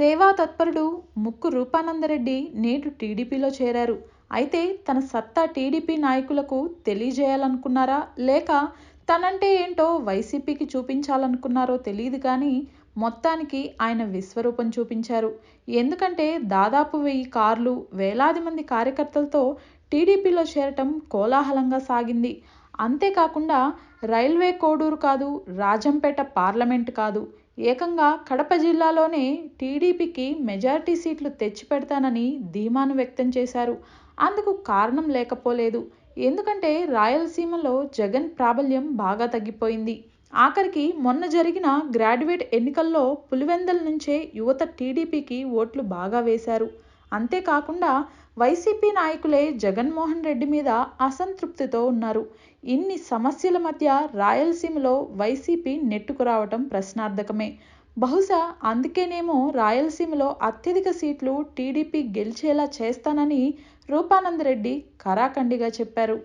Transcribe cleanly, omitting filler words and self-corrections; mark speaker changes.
Speaker 1: సేవా తత్పరుడు ముక్కు రూపానందరెడ్డి నేడు టీడీపీలో చేరారు. అయితే తన సత్తా టీడీపీ నాయకులకు తెలియజేయాలనుకున్నారా, లేక తనంటే ఏంటో వైసీపీకి చూపించాలనుకున్నారో తెలియదు కానీ మొత్తానికి ఆయన విశ్వరూపం చూపించారు. ఎందుకంటే దాదాపు 1000 కార్లు, వేలాది మంది కార్యకర్తలతో టీడీపీలో చేరటం కోలాహలంగా సాగింది. అంతేకాకుండా రైల్వే కోడూరు కాదు, రాజంపేట పార్లమెంట్ కాదు, ఏకంగా కడప జిల్లాలోనే టీడీపీకి మెజారిటీ సీట్లు తెచ్చిపెడతానని ధీమాను వ్యక్తం చేశారు. అందుకు కారణం లేకపోలేదు. ఎందుకంటే రాయలసీమలో జగన్ ప్రాబల్యం బాగా తగ్గిపోయింది. ఆఖరికి మొన్న జరిగిన గ్రాడ్యుయేట్ ఎన్నికల్లో పులివెందల నుంచే యువత టీడీపీకి ఓట్లు బాగా వేశారు. అంతేకాకుండా వైసీపీ నాయకులే జగన్మోహన్ రెడ్డి మీద అసంతృప్తితో ఉన్నారు. ఇన్ని సమస్యల మధ్య రాయలసీమలో వైసీపీ నెట్టుకురావటం ప్రశ్నార్థకమే. బహుశా అందుకేనేమో రాయలసీమలో అత్యధిక సీట్లు టీడీపీ గెలిచేలా చేస్తానని రూపానందరెడ్డి ఖరాఖండిగా చెప్పారు.